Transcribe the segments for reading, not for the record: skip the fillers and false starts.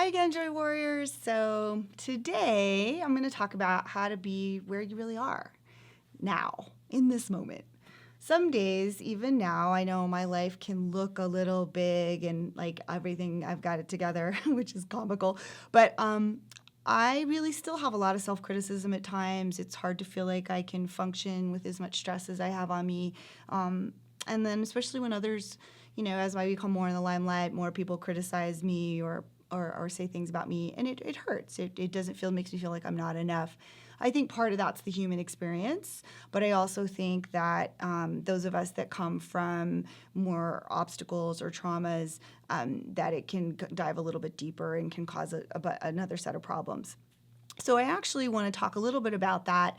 Hi again, Joy Warriors. So today I'm going to talk about how to be where you really are now, in this moment. Some days, even now, I know my life can look a little big and like everything I've got it together, which is comical. But I really still have a lot of self-criticism at times. It's hard to feel like I can function with as much stress as I have on me. And then especially when others, as I become more in the limelight, more people criticize me or say things about me, and it hurts. It doesn't makes me feel like I'm not enough. I think part of that's the human experience, but I also think that those of us that come from more obstacles or traumas, that it can dive a little bit deeper and can cause another set of problems. So I actually want to talk a little bit about that.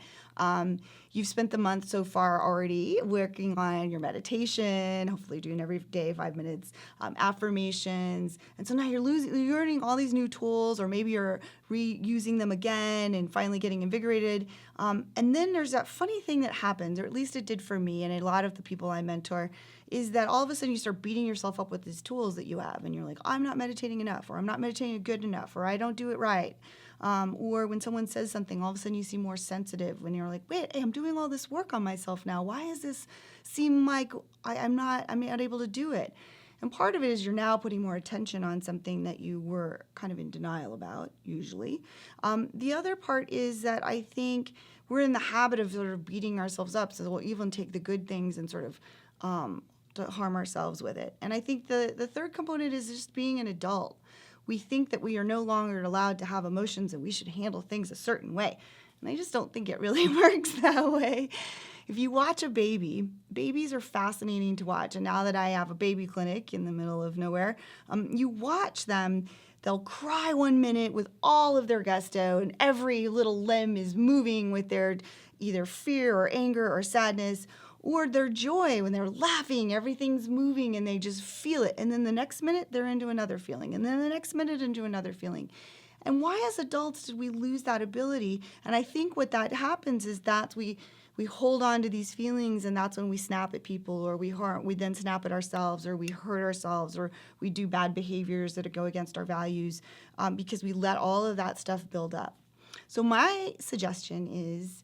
You've spent the month so far already working on your meditation, hopefully doing every day 5 minutes, affirmations. And so now you're learning all these new tools, or maybe you're reusing them again and finally getting invigorated. And then there's that funny thing that happens, or at least it did for me and a lot of the people I mentor, is that all of a sudden you start beating yourself up with these tools that you have. And you're like, I'm not meditating enough, or I'm not meditating good enough, or I don't do it right. Or when someone says something, all of a sudden you seem more sensitive when you're like, wait, hey, I'm doing all this work on myself now. Why does this seem like I'm not able to do it? And part of it is you're now putting more attention on something that you were kind of in denial about, usually. The other part is that I think we're in the habit of sort of beating ourselves up, so we'll even take the good things and sort of to harm ourselves with it. And I think the third component is just being an adult. We think that we are no longer allowed to have emotions and we should handle things a certain way. And I just don't think it really works that way. If you watch a baby, babies are fascinating to watch. And now that I have a baby clinic in the middle of nowhere, you watch them. They'll cry 1 minute with all of their gusto, and every little limb is moving with their either fear or anger or sadness, or their joy when they're laughing, everything's moving and they just feel it. And then the next minute, they're into another feeling. And then the next minute, into another feeling. And why as adults did we lose that ability? And I think what that happens is that we hold on to these feelings, and that's when we snap at people, or we then snap at ourselves, or we hurt ourselves, or we do bad behaviors that go against our values, because we let all of that stuff build up. So my suggestion is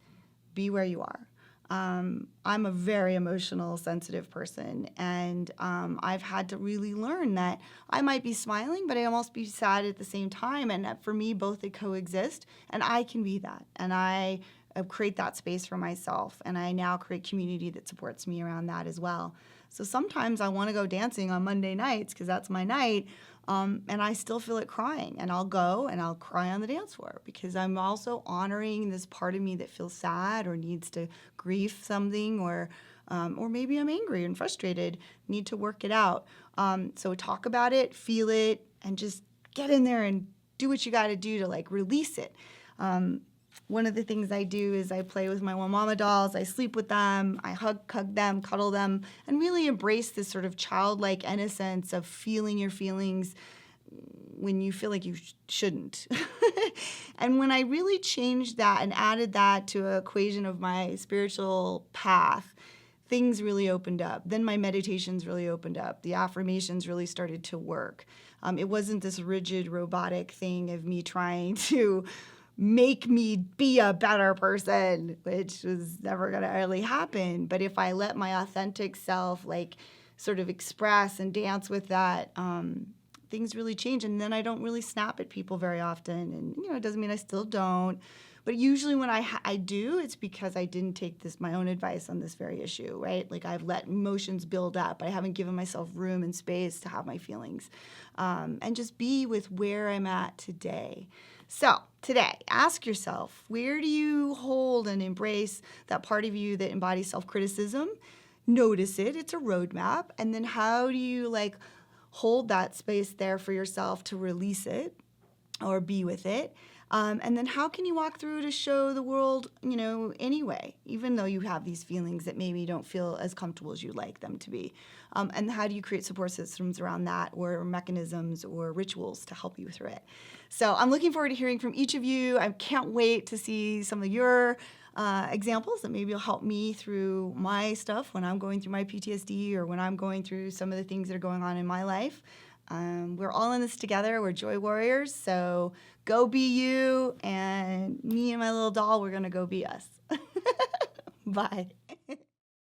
be where you are. I'm a very emotional, sensitive person, and I've had to really learn that I might be smiling, but I almost be sad at the same time, and for me, both they coexist, and I can be that, and I create that space for myself, and I now create community that supports me around that as well. So sometimes I want to go dancing on Monday nights because that's my night, and I still feel it crying, and I'll go and I'll cry on the dance floor because I'm also honoring this part of me that feels sad or needs to grieve something, or maybe I'm angry and frustrated, need to work it out. So talk about it, feel it, and just get in there and do what you got to do to like release it. One of the things I do is I play with my mama dolls. I sleep with them. I hug them, cuddle them, and really embrace this sort of childlike innocence of feeling your feelings when you feel like you shouldn't. And when I really changed that and added that to an equation of my spiritual path, things really opened up. Then my meditations really opened up. The affirmations really started to work. It wasn't this rigid, robotic thing of me trying to make me be a better person, which was never going to really happen. But if I let my authentic self like sort of express and dance with that, things really change. And then I don't really snap at people very often. And, it doesn't mean I still don't. But usually when I do, it's because I didn't take my own advice on this very issue, right? Like I've let emotions build up. I haven't given myself room and space to have my feelings, and just be with where I'm at today. So today, ask yourself, where do you hold and embrace that part of you that embodies self-criticism? Notice it. It's a roadmap. And then how do you hold that space there for yourself to release it or be with it? And then how can you walk through to show the world, anyway, even though you have these feelings that maybe don't feel as comfortable as you'd like them to be? And how do you create support systems around that, or mechanisms or rituals to help you through it? So I'm looking forward to hearing from each of you. I can't wait to see some of your examples that maybe will help me through my stuff when I'm going through my PTSD, or when I'm going through some of the things that are going on in my life. We're all in this together. We're joy warriors. So go be you, and me and my little doll, we're going to go be us. Bye.